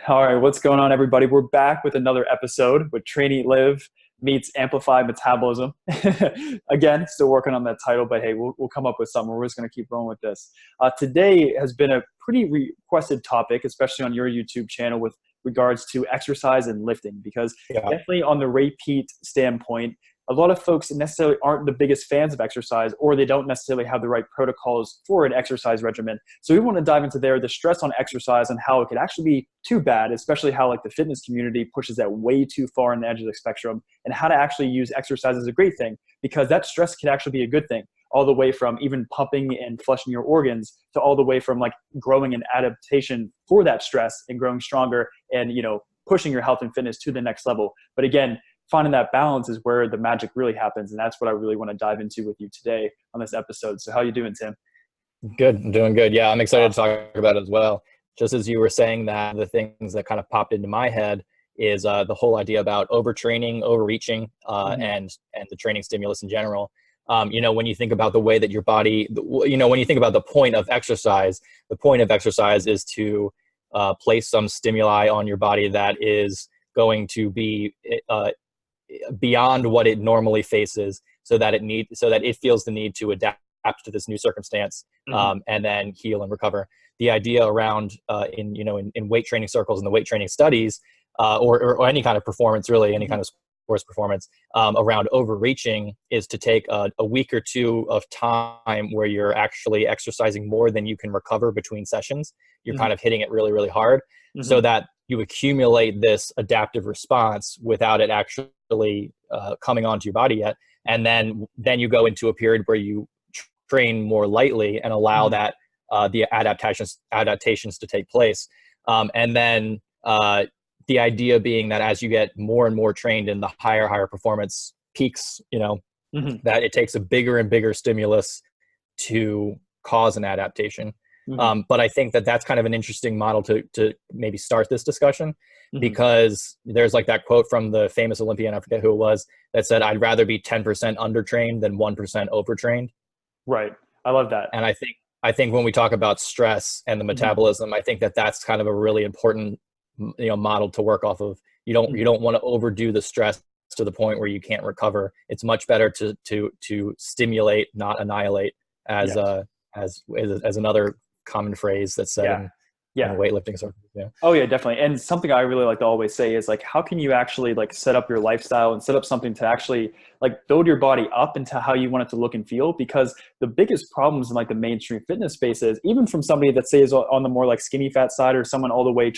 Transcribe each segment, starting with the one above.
All right, what's going on, everybody? We're back with another episode with Train Eat Live meets Amplify Metabolism. Again, still working on that title, but hey, we'll come up with something. We're just going to keep rolling with this. Today has been a pretty requested topic, especially on your YouTube channel with regards to exercise and lifting, because definitely on the repeat standpoint, a lot of folks necessarily aren't the biggest fans of exercise, or they don't necessarily have the right protocols for an exercise regimen. So we want to dive into the stress on exercise and how it could actually be too bad, especially how like the fitness community pushes that way too far on the edge of the spectrum, and how to actually use exercise as a great thing, because that stress can actually be a good thing, all the way from even pumping and flushing your organs to all the way from like growing an adaptation for that stress and growing stronger and, you know, pushing your health and fitness to the next level. But again, finding that balance is where the magic really happens. And that's what I really want to dive into with you today on this episode. So how you doing, Tim? Good. I'm doing good. Yeah, I'm excited to talk about it as well. Just as you were saying that, the things that kind of popped into my head is the whole idea about overtraining, overreaching, and the training stimulus in general. You know, when you think about the way that your body, you know, when you think about the point of exercise is to place some stimuli on your body that is going to be beyond what it normally faces, so that it feels the need to adapt to this new circumstance, and then heal and recover. The idea around in weight training circles and the weight training studies, or any kind of performance, really any kind of sports performance, around overreaching is to take a week or two of time where you're actually exercising more than you can recover between sessions. You're kind of hitting it really, really hard, so that you accumulate this adaptive response without it actually coming onto your body yet. And then you go into a period where you train more lightly and allow that the adaptations to take place. And then the idea being that as you get more and more trained in the higher performance peaks, you know, that it takes a bigger and bigger stimulus to cause an adaptation. But I think that that's kind of an interesting model to maybe start this discussion, because there's like that quote from the famous Olympian, I forget who it was, that said, "I'd rather be 10% undertrained than 1% overtrained." Right. I love that. And I think when we talk about stress and the metabolism, I think that that's kind of a really important, you know, model to work off of. You don't want to overdo the stress to the point where you can't recover. It's much better to stimulate, not annihilate, as another common phrase that's said in weightlifting circles. Oh yeah, definitely. And something I really like to always say is like, how can you actually like set up your lifestyle and set up something to actually like build your body up into how you want it to look and feel? Because the biggest problems in like the mainstream fitness space is, even from somebody that say is on the more like skinny fat side, or someone all the way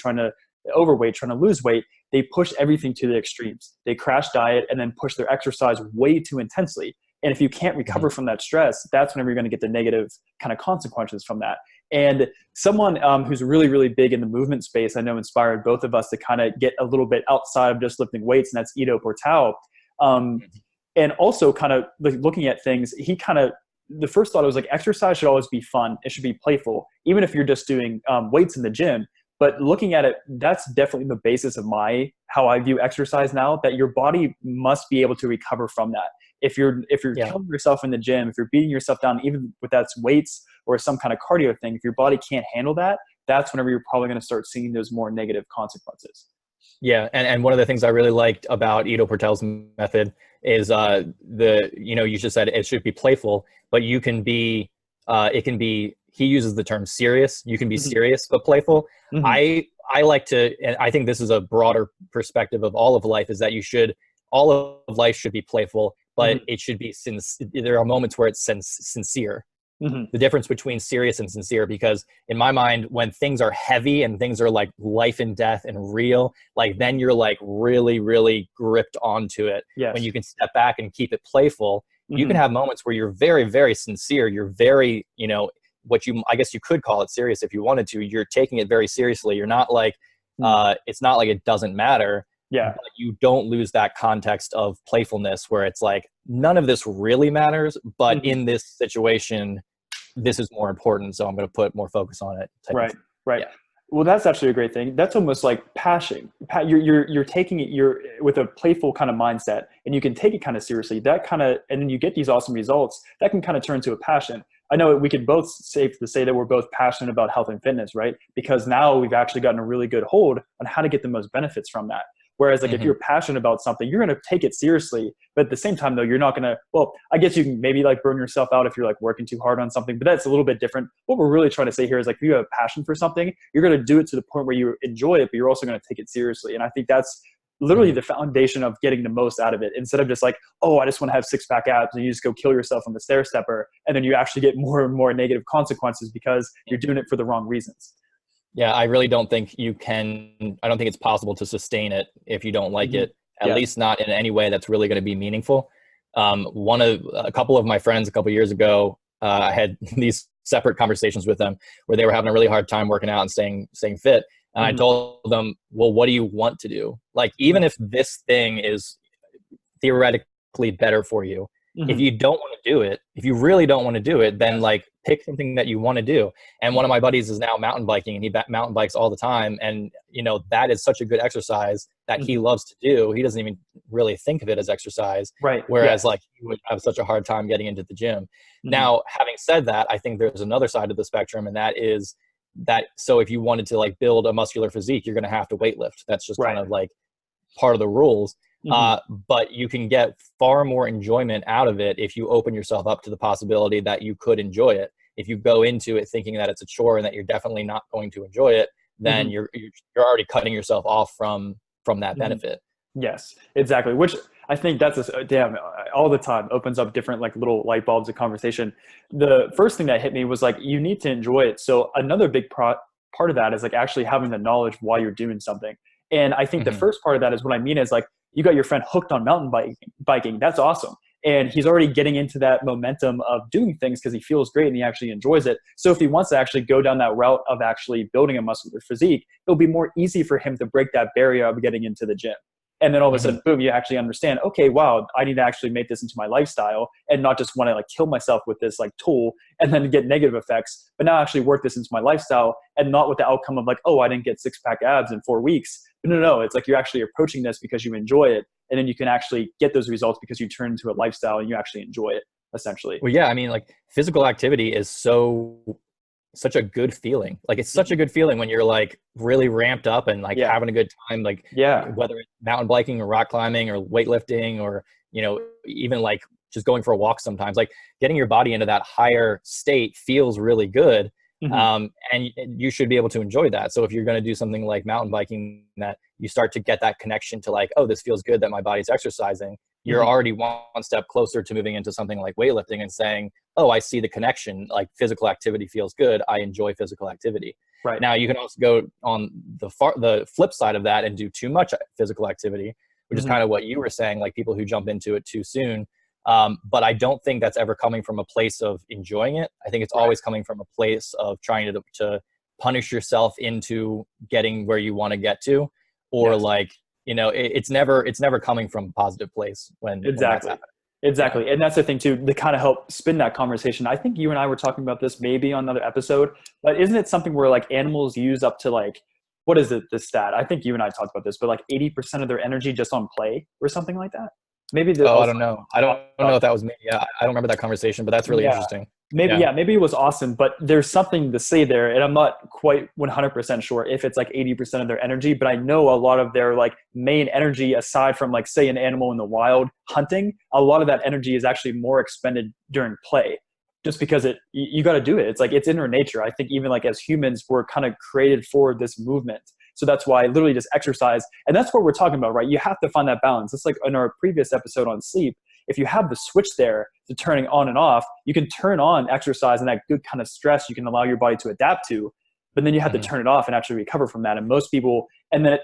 overweight trying to lose weight, they push everything to the extremes. They crash diet and then push their exercise way too intensely. And if you can't recover from that stress, that's whenever you're going to get the negative kind of consequences from that. And someone who's really, really big in the movement space, I know inspired both of us to kind of get a little bit outside of just lifting weights, and that's Ido Portal. And also kind of like looking at things, the first thought was like, exercise should always be fun. It should be playful, even if you're just doing weights in the gym. But looking at it, that's definitely the basis of how I view exercise now, that your body must be able to recover from that. If you're killing yourself in the gym, if you're beating yourself down, even with that's weights or some kind of cardio thing, if your body can't handle that, that's whenever you're probably going to start seeing those more negative consequences. Yeah, and one of the things I really liked about Ido Portal's method is you just said it should be playful, but you can be he uses the term serious. You can be serious but playful. I like to, and I think this is a broader perspective of all of life, is that all of life should be playful, but it should be there are moments where it's sincere. The difference between serious and sincere, because in my mind, when things are heavy and things are like life and death and real, like then you're like really, really gripped onto it. Yes. When you can step back and keep it playful, you can have moments where you're very, very sincere. You're very, you know, I guess you could call it serious if you wanted to. You're taking it very seriously. You're not like, it's not like it doesn't matter. Yeah. But you don't lose that context of playfulness where it's like, none of this really matters, but in this situation, this is more important, so I'm going to put more focus on it. Right. Yeah. Well, that's actually a great thing. That's almost like passion. You're taking it, with a playful kind of mindset, and you can take it kind of seriously. And then you get these awesome results that can kind of turn to a passion. I know we can both safe to say that we're both passionate about health and fitness, right? Because now we've actually gotten a really good hold on how to get the most benefits from that. Whereas like if you're passionate about something, you're going to take it seriously. But at the same time, though, you're not going to, well, I guess you can maybe like burn yourself out if you're like working too hard on something, but that's a little bit different. What we're really trying to say here is like, if you have a passion for something, you're going to do it to the point where you enjoy it, but you're also going to take it seriously. And I think that's literally the foundation of getting the most out of it, instead of just like, oh, I just want to have six pack abs, and you just go kill yourself on the stair stepper. And then you actually get more and more negative consequences because you're doing it for the wrong reasons. Yeah, I really don't think you can, I don't think it's possible to sustain it if you don't like it, at least not in any way that's really going to be meaningful. A couple of my friends a couple of years ago, I had these separate conversations with them where they were having a really hard time working out and staying fit. And I told them, well, what do you want to do? Like, even if this thing is theoretically better for you, if you don't want to do it, if you really don't want to do it, then like pick something that you want to do. And one of my buddies is now mountain biking, and he mountain bikes all the time. And, you know, that is such a good exercise that he loves to do. He doesn't even really think of it as exercise. Right. Whereas like he would have such a hard time getting into the gym. Now, having said that, I think there's another side of the spectrum, and that is that, so if you wanted to like build a muscular physique, you're going to have to weightlift. That's just kind of like part of the rules. But you can get far more enjoyment out of it if you open yourself up to the possibility that you could enjoy it. If you go into it thinking that it's a chore and that you're definitely not going to enjoy it, then you're already cutting yourself off from that benefit. Yes, exactly. Which I think that's all the time opens up different like little light bulbs of conversation. The first thing that hit me was like, you need to enjoy it. So another big part of that is like actually having the knowledge why you're doing something. And I think the first part of that is what I mean is like, you got your friend hooked on mountain biking. That's awesome. And he's already getting into that momentum of doing things because he feels great and he actually enjoys it. So if he wants to actually go down that route of actually building a muscular physique, it'll be more easy for him to break that barrier of getting into the gym. And then all of a sudden, boom, you actually understand, okay, wow, I need to actually make this into my lifestyle and not just want to like kill myself with this like tool and then get negative effects, but now actually work this into my lifestyle and not with the outcome of like, oh, I didn't get six pack abs in 4 weeks. No, it's like you're actually approaching this because you enjoy it. And then you can actually get those results because you turn into a lifestyle and you actually enjoy it, essentially. Well, yeah, I mean, like physical activity is such a good feeling. Like it's such a good feeling when you're like really ramped up and like having a good time, like whether it's mountain biking or rock climbing or weightlifting or, you know, even like just going for a walk sometimes, like getting your body into that higher state feels really good. And you should be able to enjoy that. So if you're going to do something like mountain biking, that you start to get that connection to like, oh, this feels good that my body's exercising. You're already one step closer to moving into something like weightlifting and saying, oh, I see the connection. Like physical activity feels good. I enjoy physical activity. Right. Now you can also go on the flip side of that and do too much physical activity, which is kind of what you were saying, like people who jump into it too soon. But I don't think that's ever coming from a place of enjoying it. I think it's always coming from a place of trying to punish yourself into getting where you want to get to, or like, you know, it's never coming from a positive place when that's happening. Exactly. And that's the thing too, to kind of help spin that conversation. I think you and I were talking about this maybe on another episode, but isn't it something where like animals use up to like, what is it, the stat? I think you and I talked about this, but like 80% of their energy just on play or something like that. Maybe I don't know. I don't know if that was me. Yeah, I don't remember that conversation, but that's really interesting. Maybe it was awesome, but there's something to say there, and I'm not quite 100% sure if it's like 80% of their energy, but I know a lot of their like main energy, aside from like say an animal in the wild hunting, a lot of that energy is actually more expended during play, just because you got to do it. It's like it's in our nature. I think even like as humans, we're kind of created for this movement. So that's why literally just exercise. And that's what we're talking about, right? You have to find that balance. It's like in our previous episode on sleep, if you have the switch there to turning on and off, you can turn on exercise and that good kind of stress you can allow your body to adapt to, but then you have to turn it off and actually recover from that. And most people, and then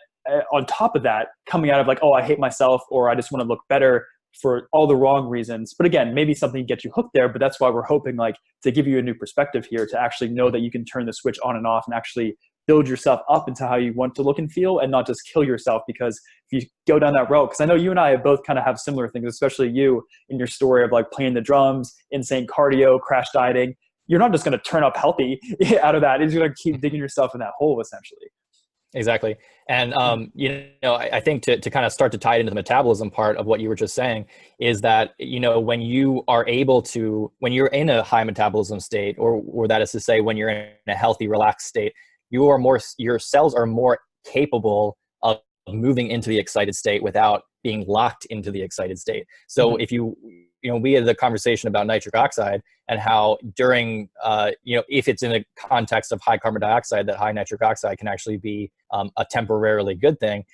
on top of that, coming out of like, oh, I hate myself, or I just want to look better for all the wrong reasons. But again, maybe something gets you hooked there, but that's why we're hoping like to give you a new perspective here, to actually know that you can turn the switch on and off and actually build yourself up into how you want to look and feel, and not just kill yourself. Because if you go down that road, because I know you and I both kind of have similar things, especially you in your story of like playing the drums, insane cardio, crash dieting, you're not just going to turn up healthy out of that. You're going to keep digging yourself in that hole essentially. Exactly. And, I think to kind of start to tie it into the metabolism part of what you were just saying is that, when you are able to, when you're in a high metabolism state, or that is to say, when you're in a healthy, relaxed state, your cells are more capable of moving into the excited state without being locked into the excited state. So if we had the conversation about nitric oxide and how during, if it's in a context of high carbon dioxide, that high nitric oxide can actually be a temporarily good thing.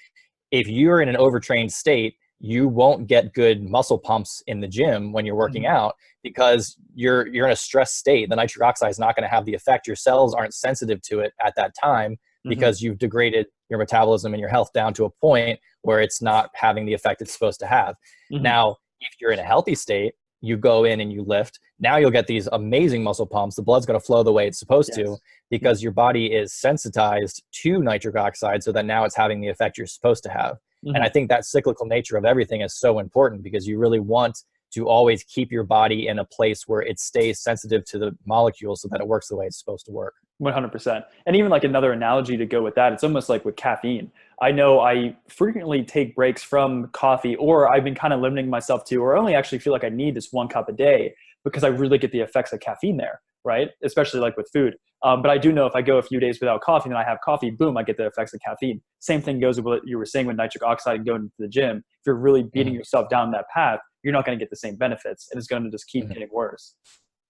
If you're in an overtrained state, you won't get good muscle pumps in the gym when you're working out because you're in a stress state. The nitric oxide is not going to have the effect. Your cells aren't sensitive to it at that time because you've degraded your metabolism and your health down to a point where it's not having the effect it's supposed to have. Now, if you're in a healthy state, you go in and you lift. Now you'll get these amazing muscle pumps. The blood's going to flow the way it's supposed to because your body is sensitized to nitric oxide so that now it's having the effect you're supposed to have. And I think that cyclical nature of everything is so important because you really want to always keep your body in a place where it stays sensitive to the molecules so that it works the way it's supposed to work. 100%. And even like another analogy to go with that, it's almost like with caffeine. I know I frequently take breaks from coffee, or I've been kind of limiting myself to, or I only actually feel like I need this 1 cup a day because I really get the effects of caffeine there, right? Especially like with food. But I do know if I go a few days without coffee and I have coffee, boom, I get the effects of caffeine. Same thing goes with what you were saying with nitric oxide and going to the gym. If you're really beating yourself down that path, you're not going to get the same benefits, and it's going to just keep getting worse.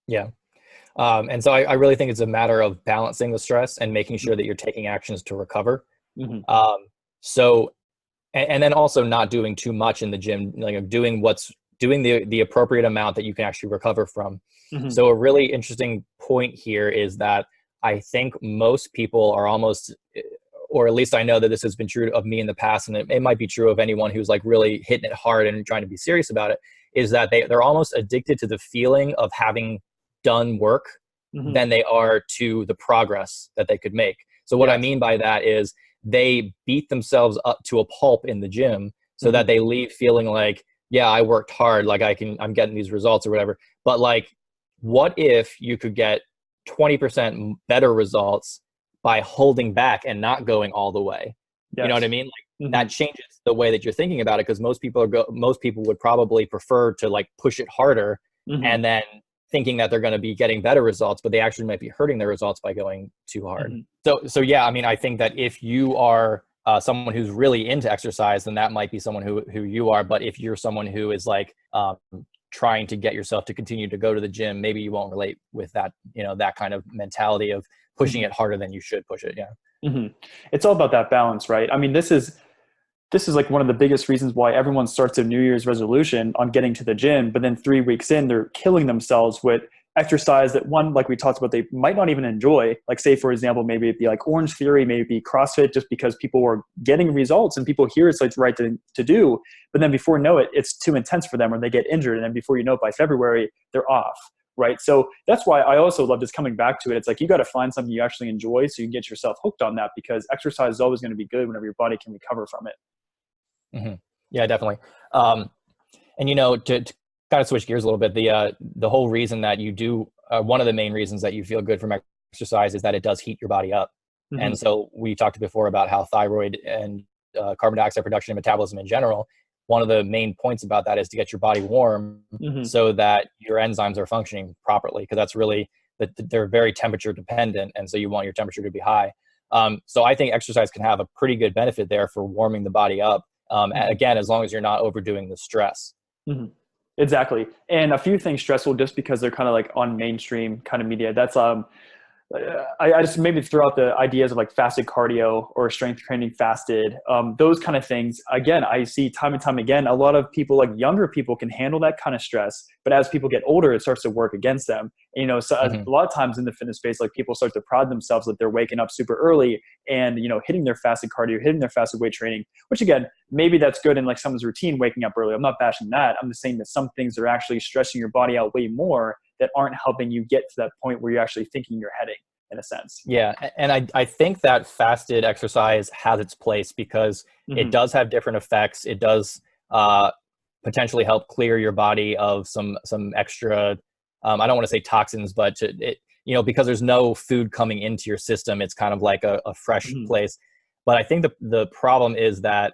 Yeah. And so I really think it's a matter of balancing the stress and making sure that you're taking actions to recover. And then also not doing too much in the gym, like doing the appropriate amount that you can actually recover from. So a really interesting point here is that I think most people are almost, or at least I know that this has been true of me in the past, and it might be true of anyone who's like really hitting it hard and trying to be serious about it, is that they're almost addicted to the feeling of having done work than they are to the progress that they could make. So what I mean by that is they beat themselves up to a pulp in the gym so that they leave feeling like, yeah, I worked hard, like I'm getting these results or whatever. But like, what if you could get 20% better results by holding back and not going all the way? You know what I mean? Like that changes the way that you're thinking about it, because most people would probably prefer to like push it harder and then thinking that they're going to be getting better results, but they actually might be hurting their results by going too hard. So yeah, I mean, I think that if you are someone who's really into exercise, then that might be someone who you are. But if you're someone who is like trying to get yourself to continue to go to the gym, maybe you won't relate with that, that kind of mentality of pushing it harder than you should push it. Yeah. It's all about that balance, right? I mean, this is like one of the biggest reasons why everyone starts a New Year's resolution on getting to the gym, but then 3 weeks in, they're killing themselves with exercise that, one, like we talked about, they might not even enjoy. Like, say, for example, maybe it'd be like Orange Theory, maybe it'd be CrossFit, just because people were getting results and people hear it's like the right thing to do. But then before you know it, it's too intense for them, or they get injured. And then before you know it, by February, they're off. Right. So that's why I also love just coming back to it. It's like, you got to find something you actually enjoy so you can get yourself hooked on that, because exercise is always going to be good whenever your body can recover from it. Yeah, definitely. And to kind of switch gears a little bit, the whole reason that you do, one of the main reasons that you feel good from exercise is that it does heat your body up. And so we talked before about how thyroid and carbon dioxide production and metabolism in general, one of the main points about that is to get your body warm so that your enzymes are functioning properly, because that's really they're very temperature dependent, and so you want your temperature to be high. So I think exercise can have a pretty good benefit there for warming the body up. Again, as long as you're not overdoing the stress. Exactly. And a few things stressful just because they're kind of like on mainstream kind of media. That's I just maybe throw out the ideas of like fasted cardio or strength training fasted, those kind of things. Again, I see time and time again, a lot of people, like younger people, can handle that kind of stress, but as people get older, it starts to work against them. And, so a lot of times in the fitness space, like people start to pride themselves that they're waking up super early and, hitting their fasted cardio, hitting their fasted weight training, which again, maybe that's good in like someone's routine, waking up early. I'm not bashing that. I'm just saying that some things are actually stressing your body out way more that aren't helping you get to that point where you're actually thinking you're heading, in a sense. Yeah. And I think that fasted exercise has its place because it does have different effects. It does potentially help clear your body of some extra, I don't want to say toxins, but because there's no food coming into your system, it's kind of like a fresh place. But I think the problem is that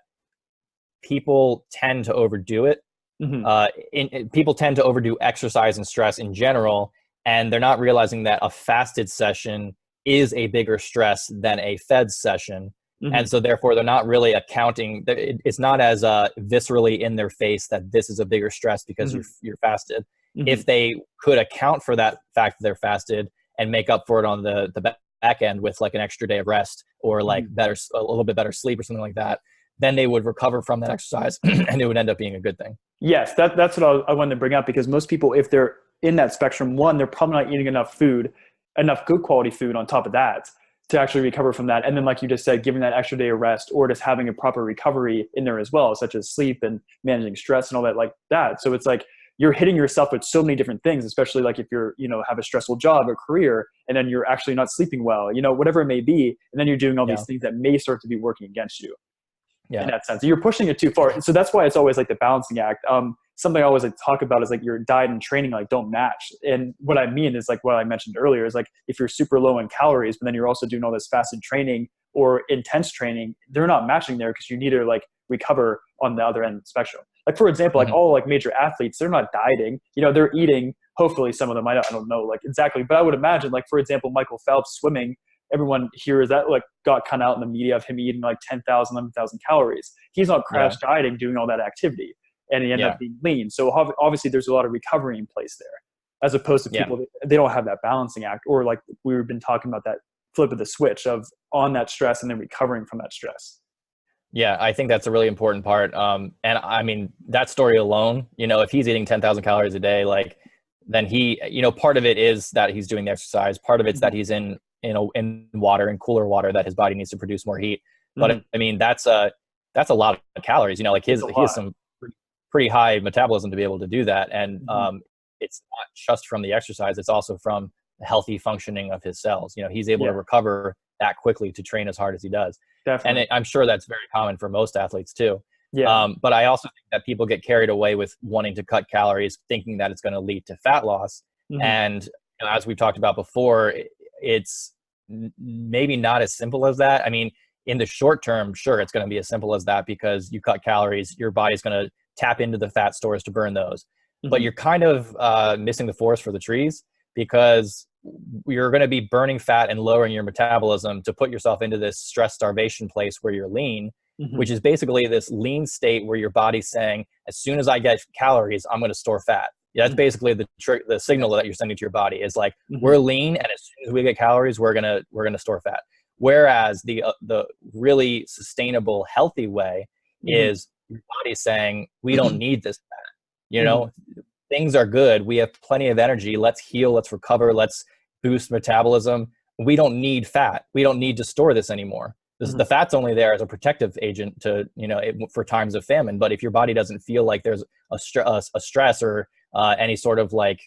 people tend to overdo it. Mm-hmm. People tend to overdo exercise and stress in general, and they're not realizing that a fasted session is a bigger stress than a fed session. Mm-hmm. And so therefore they're not really accounting. It's not as viscerally in their face that this is a bigger stress because Mm-hmm. you're fasted. Mm-hmm. If they could account for that fact that they're fasted and make up for it on the back end with like an extra day of rest or like Mm-hmm. a little bit better sleep or something like that, then they would recover from that exercise and it would end up being a good thing. Yes, that's what I wanted to bring up, because most people, if they're in that spectrum, one, they're probably not eating enough food, enough good quality food on top of that to actually recover from that. And then, like you just said, giving that extra day of rest or just having a proper recovery in there as well, such as sleep and managing stress and all that like that. So it's like you're hitting yourself with so many different things, especially like if you're, have a stressful job or career, and then you're actually not sleeping well, whatever it may be. And then you're doing all Yeah. these things that may start to be working against you. Yeah. In that sense, you're pushing it too far. So that's why it's always like the balancing act. Something I always like talk about is like your diet and training like don't match. And what I mean is like what I mentioned earlier is like if you're super low in calories, but then you're also doing all this fasted training or intense training, they're not matching there because you need to like recover on the other end of the spectrum. Like for example, like all like major athletes, they're not dieting. They're eating. Hopefully, some of them, I don't know like exactly, but I would imagine like for example, Michael Phelps swimming. Everyone hears that like got kind of out in the media of him eating like 10,000, 11,000 calories. He's not crash dieting doing all that activity, and he ended up being lean. So obviously there's a lot of recovery in place there, as opposed to people, they don't have that balancing act, or like we've been talking about that flip of the switch of on that stress and then recovering from that stress. Yeah, I think that's a really important part. And I mean, that story alone, if he's eating 10,000 calories a day, like then he, part of it is that he's doing the exercise. Part of it's that he's in water, and cooler water, that his body needs to produce more heat. But I mean, that's a lot of calories, like he has some pretty high metabolism to be able to do that. And it's not just from the exercise, it's also from the healthy functioning of his cells. He's able to recover that quickly to train as hard as he does. Definitely. And I'm sure that's very common for most athletes too. Yeah. But I also think that people get carried away with wanting to cut calories, thinking that it's going to lead to fat loss. And as we've talked about before, it's maybe not as simple as that. I mean, in the short term, sure, it's going to be as simple as that, because you cut calories, your body's going to tap into the fat stores to burn those. But you're kind of missing the forest for the trees, because you're going to be burning fat and lowering your metabolism to put yourself into this stress starvation place where you're lean, which is basically this lean state where your body's saying, as soon as I get calories, I'm going to store fat. That's basically the signal that you're sending to your body is like, we're lean, and as soon as we get calories, we're gonna store fat. Whereas the really sustainable, healthy way is your body saying, we don't need this fat. Things are good. We have plenty of energy. Let's heal. Let's recover. Let's boost metabolism. We don't need fat. We don't need to store this anymore. The fat's only there as a protective agent to, for times of famine. But if your body doesn't feel like there's a stress or any sort of like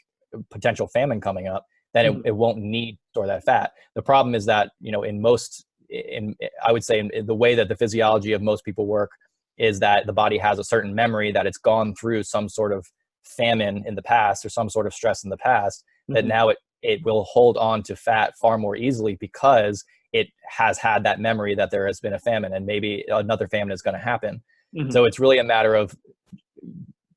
potential famine coming up, then it won't need to store that fat. The problem is that, I would say in the way that the physiology of most people work is that the body has a certain memory that it's gone through some sort of famine in the past or some sort of stress in the past, that now it will hold on to fat far more easily because it has had that memory that there has been a famine and maybe another famine is going to happen. So it's really a matter of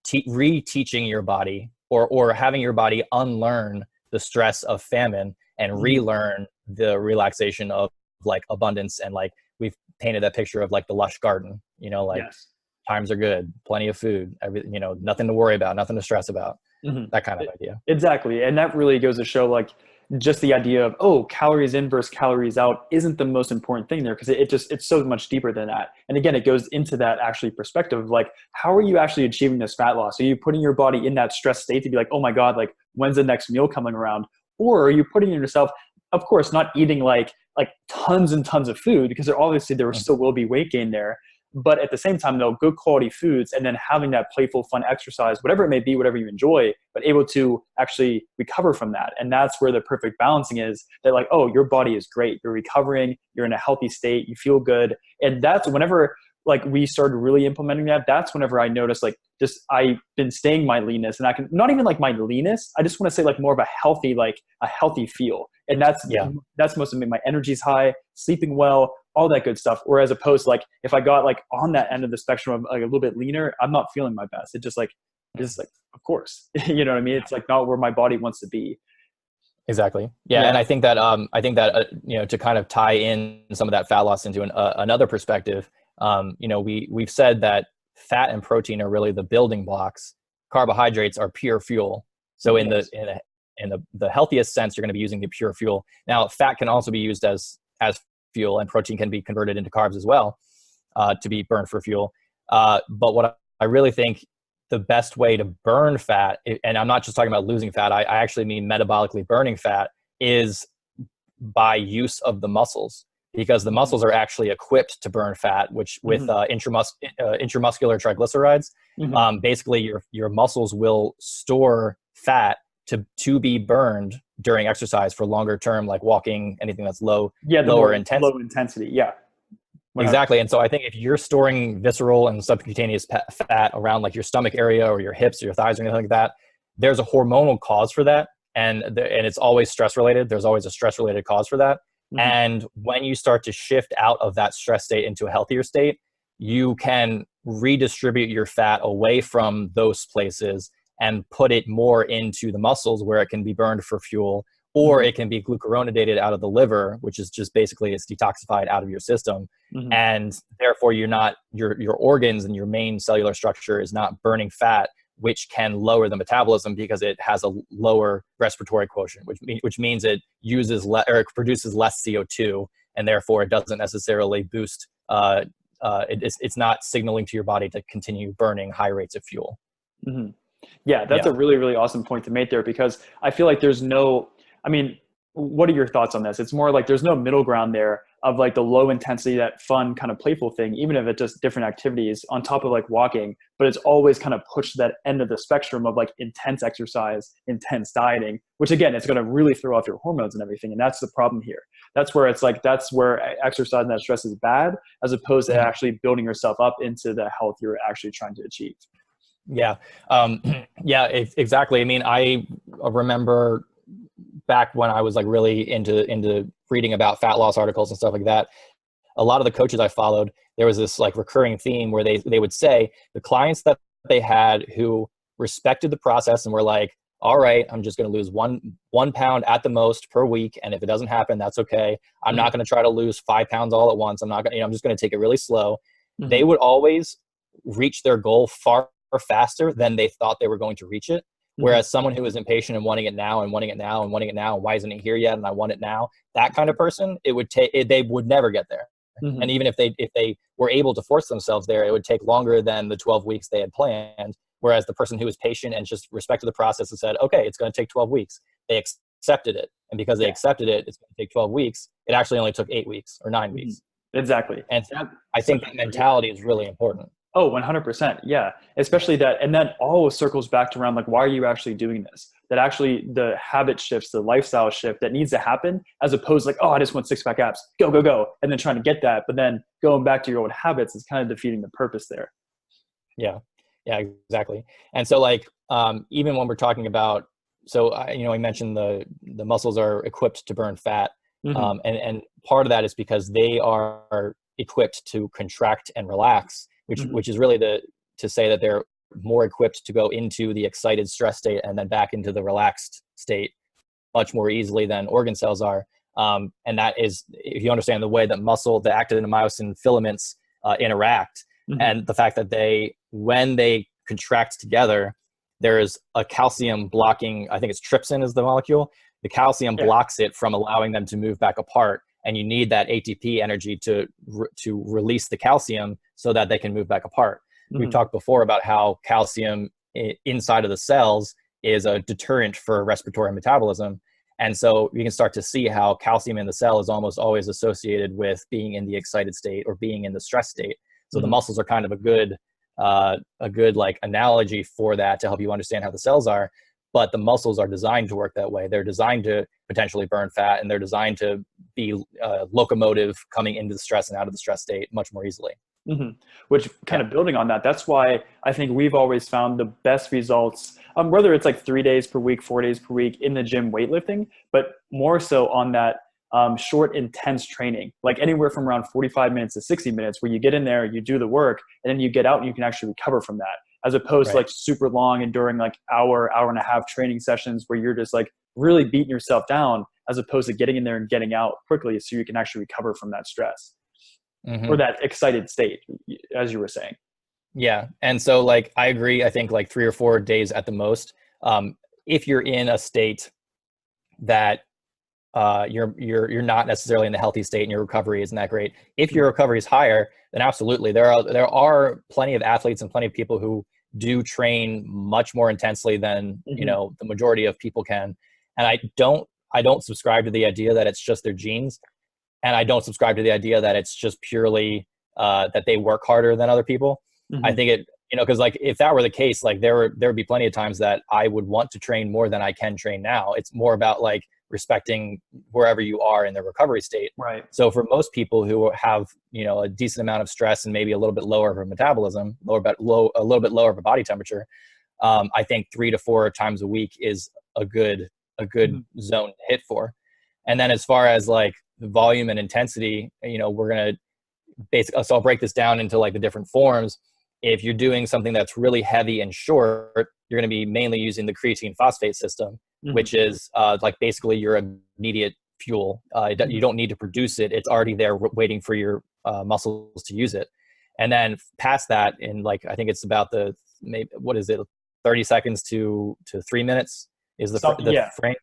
reteaching your body or having your body unlearn the stress of famine and relearn the relaxation of like abundance. And like we've painted that picture of like the lush garden, times are good, plenty of food, nothing to worry about, nothing to stress about, that kind of idea. Exactly. And that really goes to show like just the idea of, calories in versus calories out isn't the most important thing there, because it's so much deeper than that. And again, it goes into that actually perspective of like, how are you actually achieving this fat loss? Are you putting your body in that stress state to be like, oh my God, like when's the next meal coming around? Or are you putting yourself, of course, not eating like tons and tons of food, because obviously there still will be weight gain there. But at the same time, though, good quality foods, and then having that playful, fun exercise, whatever it may be, whatever you enjoy, but able to actually recover from that. And that's where the perfect balancing is, that like, your body is great. You're recovering. You're in a healthy state. You feel good. And that's whenever like we started really implementing that, that's whenever I noticed like just I've been staying my leanness, and I can not even like my leanness. I just want to say like more of a healthy feel. And Yeah. that's most of me. My energy's high, sleeping well, all that good stuff. Whereas opposed to like if I got like on that end of the spectrum of like a little bit leaner, I'm not feeling my best. It's like, of course, you know what I mean? It's like not where my body wants to be. Exactly. Yeah, Yeah. and I think that you know, to kind of tie in some of that fat loss into another perspective, you know, we've said that fat and protein are really the building blocks. Carbohydrates are pure fuel. So Yes. in the healthiest sense, you're going to be using the pure fuel. Now, fat can also be used as fuel, and protein can be converted into carbs as well, to be burned for fuel. But what I really think the best way to burn fat, and I'm not just talking about losing fat, I actually mean metabolically burning fat, is by use of the muscles, because the muscles are actually equipped to burn fat, which with intramuscular triglycerides, Hmm. basically your muscles will store fat to be burned during exercise for longer term, like walking, anything that's Yeah, the lower more intensity. low intensity. Yeah. 100%. Exactly. And so I think if you're storing visceral and subcutaneous fat around like your stomach area or your hips or your thighs or anything like that, there's a hormonal cause for that. And it's always stress related. There's always a stress related cause for that. Hmm. And when you start to shift out of that stress state into a healthier state, you can redistribute your fat away from those places and put it more into the muscles where it can be burned for fuel, or Hmm. it can be glucuronidated out of the liver, which is just basically it's detoxified out of your system. Hmm. And therefore you're not, your organs and your main cellular structure is not burning fat, which can lower the metabolism because it has a lower respiratory quotient, which means it uses or it produces less CO2, and therefore it doesn't necessarily boost. It's not signaling to your body to continue burning high rates of fuel. Hmm. Yeah, that's Yeah. a really, really awesome point to make there, because I feel like there's no, I mean, what are your thoughts on this? It's more like there's no middle ground there of like the low intensity, that fun kind of playful thing, even if it's just different activities on top of like walking, but it's always kind of pushed to that end of the spectrum of like intense exercise, intense dieting, which again, it's going to really throw off your hormones and everything. And that's the problem here. That's where it's like, that's where exercise and that stress is bad, as opposed to Mhm. actually building yourself up into the health you're actually trying to achieve. Yeah. Yeah, exactly. I mean, I remember back when I was like really into reading about fat loss articles and stuff like that, a lot of the coaches I followed, there was this like recurring theme where they would say the clients that they had who respected the process and were like, all right, I'm just going to lose one pound at the most per week, and if it doesn't happen, that's okay. I'm not Hmm. going to try to lose 5 pounds all at once. I'm not going to, I'm just going to take it really slow. They Hmm. would always reach their goal far faster than they thought they were going to reach it. Hmm. Whereas someone who is impatient and wanting it now and wanting it now and wanting it now, and why isn't it here yet? And I want it now. That kind of person, it would take. They would never get there. Hmm. And even if they were able to force themselves there, it would take longer than the 12 weeks they had planned. Whereas the person who was patient and just respected the process and said, okay, it's going to take 12 weeks, they accepted it. And because they Yeah. accepted it, it's going to take 12 weeks. It actually only took 8 weeks or 9 weeks. Exactly. And so That's I such think a that good, yeah. mentality is really important. Oh, 100%. Yeah. Especially that. And that always circles back to around like, why are you actually doing this? That actually the habit shifts, the lifestyle shift that needs to happen, as opposed to like, oh, I just want six pack abs, go, go, go. And then trying to get that. But then going back to your old habits is kind of defeating the purpose there. Yeah, yeah, exactly. And so like, even when we're talking about, so you know, I mentioned the muscles are equipped to burn fat, Hmm. and part of that is because they are equipped to contract and relax, Hmm. which is really to say that they're more equipped to go into the excited stress state and then back into the relaxed state much more easily than organ cells are. And that is, if you understand the way that the actin and myosin filaments interact, Hmm. and the fact that when they contract together, there's a calcium blocking, I think it's trypsin is the molecule. The calcium Yeah. blocks it from allowing them to move back apart. And you need that ATP energy to release the calcium so that they can move back apart. We've Hmm. talked before about how calcium inside of the cells is a deterrent for respiratory metabolism. And so you can start to see how calcium in the cell is almost always associated with being in the excited state or being in the stress state. So the Hmm. muscles are kind of a good like analogy for that to help you understand how the cells are. But the muscles are designed to work that way. They're designed to potentially burn fat, and they're designed to be locomotive coming into the stress and out of the stress state much more easily. Which kind of building on that, that's why I think we've always found the best results, whether it's like 3 days per week, 4 days per week in the gym weightlifting, but more so on that short, intense training, like anywhere from around 45 minutes to 60 minutes, where you get in there, you do the work, and then you get out and you can actually recover from that, as opposed to like super long, enduring like hour and a half training sessions where you're just like really beating yourself down, as opposed to getting in there and getting out quickly so you can actually recover from that stress or that excited state, as you were saying. Yeah. And so like, I agree. I think like 3 or 4 days at the most. If you're in a state that you're not necessarily in the healthy state and your recovery isn't that great. If your recovery is higher, then absolutely. There are plenty of athletes and plenty of people who do train much more intensely than, you know, the majority of people can. And I don't subscribe to the idea that it's just their genes. And I don't subscribe to the idea that it's just purely that they work harder than other people. I think it, you know, because like if that were the case, like there would be plenty of times that I would want to train more than I can train now. It's more about like respecting wherever you are in the recovery state. Right. So for most people who have, you know, a decent amount of stress and maybe a little bit lower of a metabolism, a little bit lower of a body temperature, I think 3 to 4 times a week is a good zone to hit for. And then as far as like the volume and intensity, you know, we're going to basically, so I'll break this down into like the different forms. If you're doing something that's really heavy and short, you're going to be mainly using the creatine phosphate system, which is like basically your immediate fuel. You don't need to produce it. It's already there waiting for your muscles to use it. And then past that, in like, I think it's about maybe, what is it, 30 seconds to 3 minutes is the frame.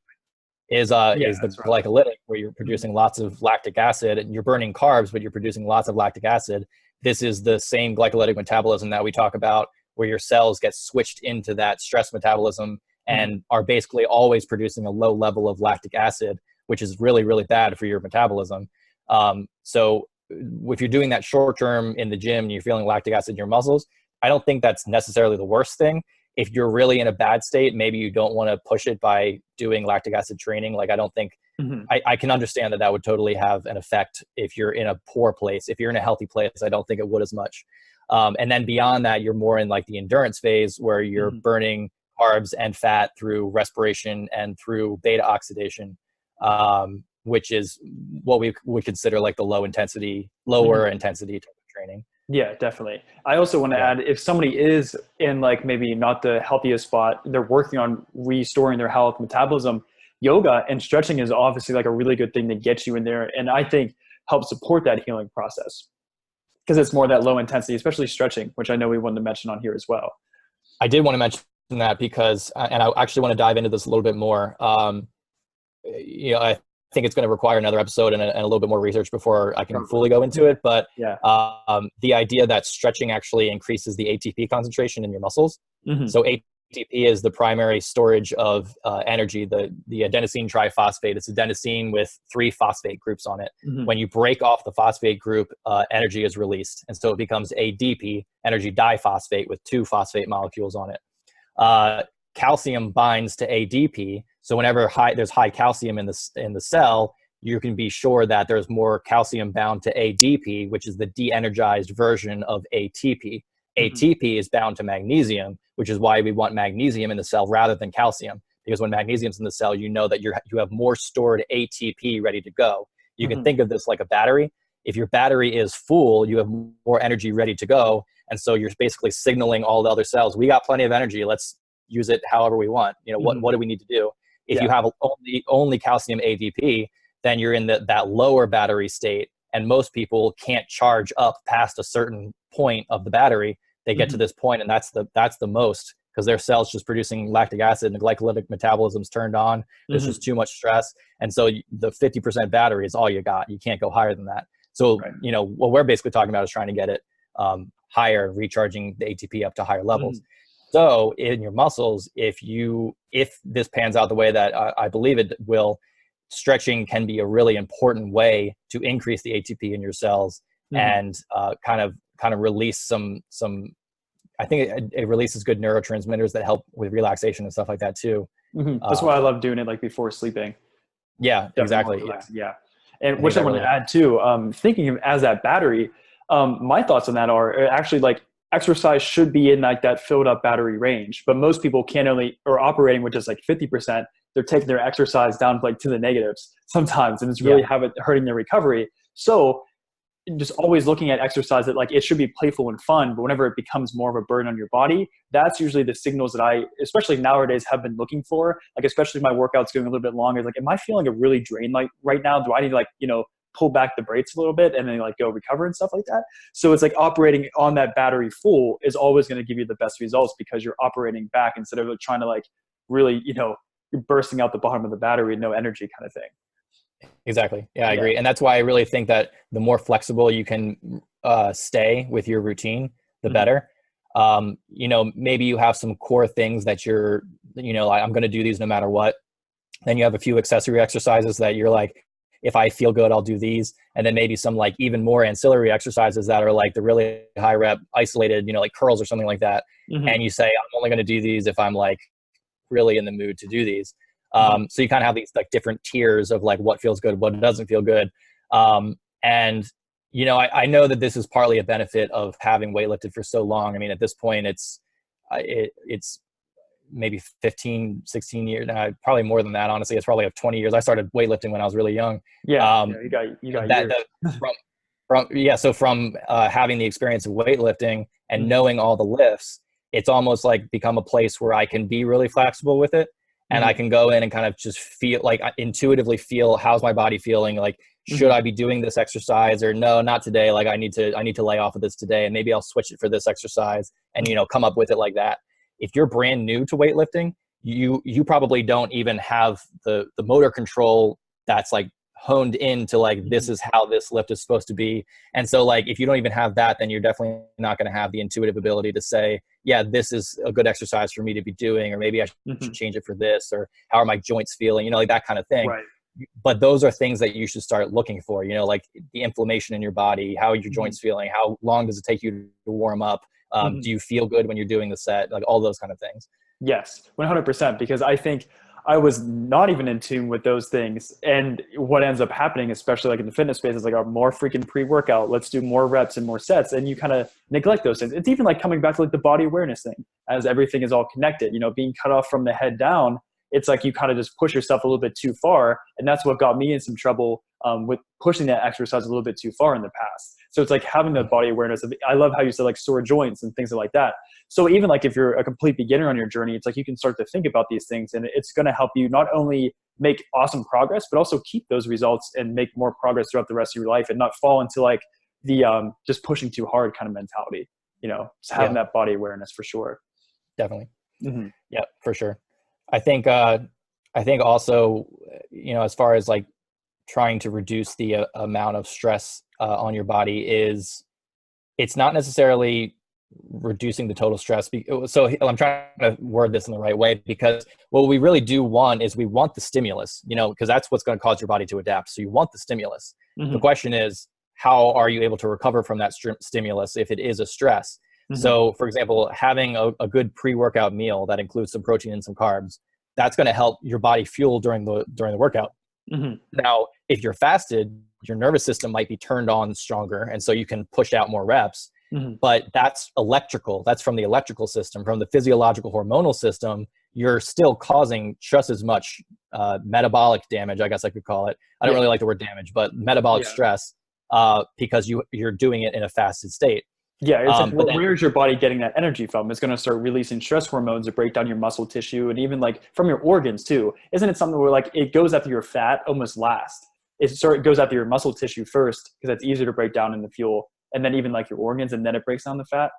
Is the glycolytic, where you're producing lots of lactic acid and you're burning carbs, but you're producing lots of lactic acid. This is the same glycolytic metabolism that we talk about, where your cells get switched into that stress metabolism and are basically always producing a low level of lactic acid, which is really, really bad for your metabolism. So if you're doing that short term in the gym and you're feeling lactic acid in your muscles, I don't think that's necessarily the worst thing. If you're really in a bad state, maybe you don't want to push it by doing lactic acid training. Like, I don't think, I can understand that would totally have an effect if you're in a poor place. If you're in a healthy place, I don't think it would as much. And then beyond that, you're more in like the endurance phase, where you're burning carbs and fat through respiration and through beta oxidation, which is what we would consider like the lower intensity type of training. Yeah, definitely. I also want to add, if somebody is in like maybe not the healthiest spot, they're working on restoring their health, metabolism, yoga and stretching is obviously like a really good thing to get you in there. And I think help support that healing process, because it's more that low intensity, especially stretching, which I know we wanted to mention on here as well. I did want to mention that because, and I actually want to dive into this a little bit more. You know, I think it's going to require another episode and a little bit more research before I can fully go into it. But the idea that stretching actually increases the ATP concentration in your muscles. So ATP is the primary storage of energy, the adenosine triphosphate. It's adenosine with 3 phosphate groups on it. When you break off the phosphate group, energy is released. And so it becomes ADP, energy diphosphate, with 2 phosphate molecules on it. Calcium binds to ADP. So whenever there's high calcium in the cell, you can be sure that there's more calcium bound to ADP, which is the de-energized version of ATP. ATP is bound to magnesium, which is why we want magnesium in the cell rather than calcium. Because when magnesium's in the cell, you know that you have more stored ATP ready to go. You can think of this like a battery. If your battery is full, you have more energy ready to go. And so you're basically signaling all the other cells, we got plenty of energy. Let's use it however we want. You know, what do we need to do? If you have only calcium ADP, then you're in that lower battery state. And most people can't charge up past a certain point of the battery. They get to this point, and that's the most, because their cells just producing lactic acid and the glycolytic metabolism's turned on. There's just too much stress. And so the 50% battery is all you got. You can't go higher than that. So, you know, what we're basically talking about is trying to get it higher, recharging the ATP up to higher levels. So in your muscles, if this pans out the way that I believe it will, stretching can be a really important way to increase the ATP in your cells and kind of release some. I think it releases good neurotransmitters that help with relaxation and stuff like that too. That's why I love doing it like before sleeping. Yeah, exactly. Yeah. And which I want to add too, thinking of as that battery, My thoughts on that are actually like exercise should be in like that filled up battery range, but most people can't only or operating with just like 50%. They're taking their exercise down like to the negatives sometimes, and it's really Yeah, hurting their recovery. So just always looking at exercise that like it should be playful and fun, but whenever it becomes more of a burden on your body, that's usually the signals that I, especially nowadays, have been looking for. Like, especially if my workout's going a little bit longer, like, am I feeling a really drained like right now? Do I need to like, pull back the brakes a little bit and then like go recover and stuff like that? So it's like operating on that battery full is always going to give you the best results because you're operating back instead of like trying to like really, you're bursting out the bottom of the battery and no energy kind of thing. exactly. Yeah, I Yeah. agree. And that's why I really think that the more flexible you can stay with your routine, the Mhm. better. Maybe you have some core things that you're, like, I'm going to do these no matter what. Then you have a few accessory exercises that you're like, if I feel good, I'll do these. And then maybe some like even more ancillary exercises that are like the really high rep isolated, like curls or something like that. Mhm. And you say, I'm only going to do these if I'm like really in the mood to do these. Mhm. So you kind of have these like different tiers of like what feels good, what doesn't feel good. And I know that this is partly a benefit of having weightlifted for so long. I mean, at this point, it's maybe 15, 16 years, probably more than that. Honestly, it's probably 20 years. I started weightlifting when I was really young. Yeah. Um, You got that years. the, from having the experience of weightlifting and Mhm. knowing all the lifts, it's almost like become a place where I can be really flexible with it. And I Mhm. can go in and kind of just feel like intuitively feel, how's my body feeling? Like, should Mhm. I be doing this exercise or no, not today? Like I need to lay off of this today and maybe I'll switch it for this exercise and, Mhm. come up with it like that. If you're brand new to weightlifting, you probably don't even have the motor control that's like honed into like, this Mhm. is how this lift is supposed to be. And so like, if you don't even have that, then you're definitely not going to have the intuitive ability to say, yeah, this is a good exercise for me to be doing, or maybe I should Mhm. change it for this, or how are my joints feeling, like that kind of thing. Right. But those are things that you should start looking for, like the inflammation in your body, how are your Mhm. joints feeling, how long does it take you to warm up, Mhm. do you feel good when you're doing the set, like all those kind of things. Yes, 100%. Because I think I was not even in tune with those things. And what ends up happening, especially like in the fitness space, is like a more freaking pre-workout. Let's do more reps and more sets. And you kind of neglect those things. It's even like coming back to like the body awareness thing, as everything is all connected, being cut off from the head down. It's like you kind of just push yourself a little bit too far. And that's what got me in some trouble with pushing that exercise a little bit too far in the past. So it's like having the body awareness. I love how you said like sore joints and things like that. So even like if you're a complete beginner on your journey, it's like you can start to think about these things, and it's going to help you not only make awesome progress, but also keep those results and make more progress throughout the rest of your life and not fall into like the just pushing too hard kind of mentality, just having Yeah, that body awareness for sure. definitely. Hmm. Yeah, for sure. I think also, as far as like trying to reduce the amount of stress on your body, is it's not necessarily reducing the total stress. So I'm trying to word this in the right way, because what we really do want is we want the stimulus, because that's what's going to cause your body to adapt. So you want the stimulus. The Hmm. question is, how are you able to recover from that stimulus if it is a stress? Hmm. So for example, having a good pre-workout meal that includes some protein and some carbs, that's going to help your body fuel during the workout. Hmm. Now, if you're fasted, your nervous system might be turned on stronger, and so you can push out more reps. Hmm. But that's electrical. That's from the electrical system. From the physiological hormonal system, you're still causing just as much metabolic damage, I guess I could call it. I don't Yeah. really like the word damage, but metabolic Yeah. stress, because you're doing it in a fasted state. Yeah, it's like But then, where is your body getting that energy from? It's going to start releasing stress hormones to break down your muscle tissue and even like from your organs too. Isn't it something where like it goes after your fat almost last? It goes after your muscle tissue first because that's easier to break down in the fuel, and then even like your organs, and then it breaks down the fat.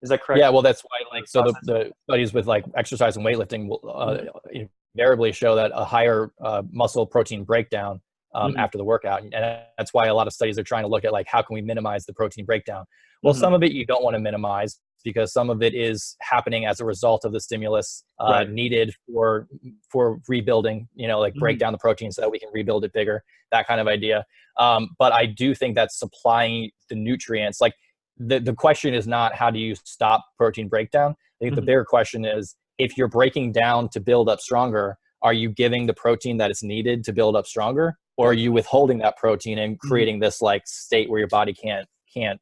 Is that correct? yeah, well, that's why, like, The so process. the studies with like exercise and weightlifting will Mhm. invariably show that a higher muscle protein breakdown Mhm. after the workout. And that's why a lot of studies are trying to look at like, how can we minimize the protein breakdown? Well, Mhm. some of it you don't want to minimize, because some of it is happening as a result of the stimulus Right. needed for rebuilding, like break Mhm. down the protein so that we can rebuild it bigger, that kind of idea. But I do think that supplying the nutrients, like, the question is not how do you stop protein breakdown. I think the Mhm. bigger question is, if you're breaking down to build up stronger, are you giving the protein that is needed to build up stronger, or are Right. you withholding that protein and Mhm. creating this like state where your body can't can't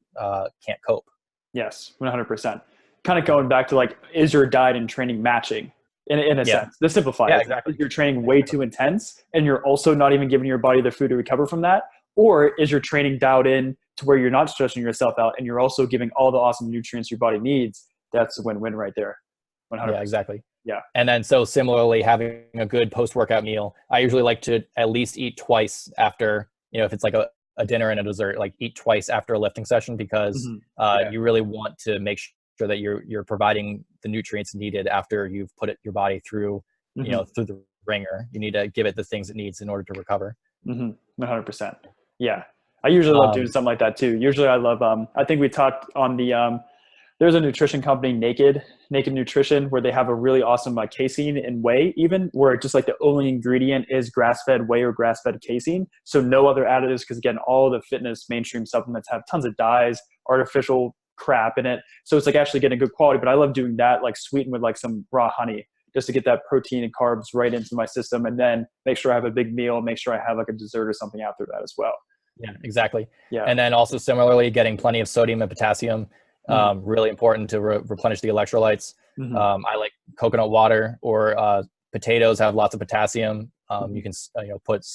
cope. Yes, 100%. Kind of going back to like, is your diet and training matching in a Yeah. sense? To simplify Yeah, it, exactly. is your training way too intense and you're also not even giving your body the food to recover from that? Or is your training dialed in to where you're not stressing yourself out and you're also giving all the awesome nutrients your body needs? That's a win-win right there. 100%. Yeah, exactly. Yeah. And then so similarly, having a good post-workout meal, I usually like to at least eat twice after, if it's like a dinner and a dessert, like eat twice after a lifting session, because Yeah. you really want to make sure that you're providing the nutrients needed after you've put your body through, through the ringer. You need to give it the things it needs in order to recover. 100%. Yeah. I usually love doing something like that too. Usually I love, I think we talked on the, there's a nutrition company, Naked Nutrition, where they have a really awesome casein and whey, even where just like the only ingredient is grass-fed whey or grass-fed casein. So no other additives, because again, all the fitness mainstream supplements have tons of dyes, artificial crap in it. So it's like actually getting good quality. But I love doing that, like sweetened with like some raw honey, just to get that protein and carbs right into my system, and then make sure I have a big meal, make sure I have like a dessert or something after that as well. Yeah, exactly. Yeah. And then also similarly, getting plenty of sodium and potassium. Really important to replenish the electrolytes. I like coconut water, or potatoes have lots of potassium. You can put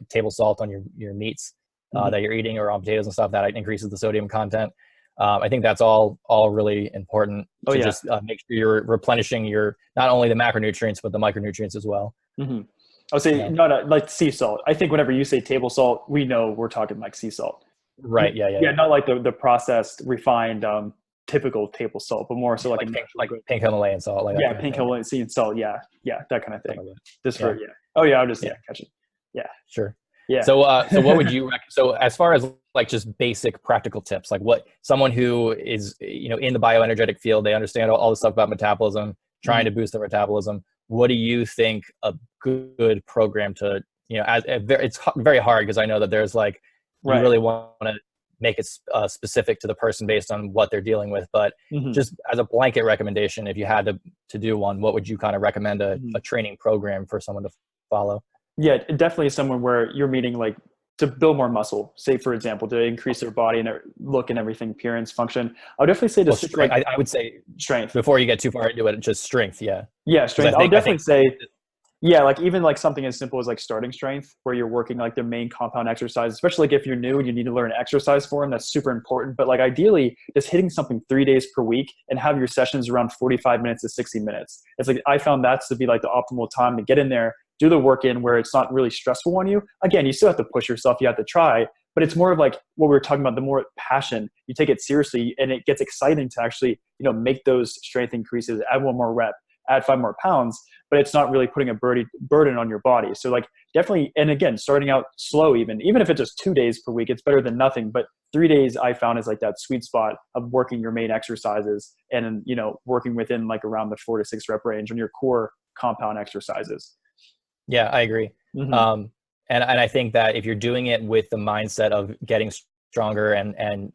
table salt on your meats that you're eating, or on potatoes and stuff, that increases the sodium content. I think that's all really important to just make sure you're replenishing not only the macronutrients but the micronutrients as well. I would say not like sea salt. I think whenever you say table salt, we know we're talking like sea salt. Right. Yeah. Not like the processed, refined, typical table salt, but more so like pink Himalayan salt. Pink Himalayan salt. Yeah, that kind of thing. Like I'll just catch it. Yeah. Sure. Yeah. So what would you so as far as like just basic practical tips, like what someone who is in the bioenergetic field, they understand all the stuff about metabolism, trying to boost their metabolism, what do you think a good program to, it's very hard, because I know that there's like, you really want to make it specific to the person based on what they're dealing with, but just as a blanket recommendation, if you had to do one, what would you kind of recommend a training program for someone to follow? Yeah, definitely someone where you're meeting like to build more muscle, say for example, to increase their body and their look and everything, appearance, function. I would definitely say I would say strength. Before you get too far into it, just strength. Yeah, strength. I would definitely say like even like something as simple as like starting strength, where you're working like the main compound exercise, especially like if you're new and you need to learn exercise form, that's super important. But like ideally just hitting something 3 days per week and have your sessions around 45 minutes to 60 minutes. It's like, I found that to be like the optimal time to get in there, do the work in where it's not really stressful on you. Again, you still have to push yourself, you have to try, but it's more of like what we were talking about, the more passion, you take it seriously, and it gets exciting to actually, make those strength increases, add one more rep, add 5 more pounds, but it's not really putting a burden on your body. So like definitely, and again, starting out slow, even if it's just 2 days per week, it's better than nothing. But 3 days I found is like that sweet spot of working your main exercises and, working within like around the 4 to 6 rep range on your core compound exercises. Yeah, I agree. And I think that if you're doing it with the mindset of getting stronger and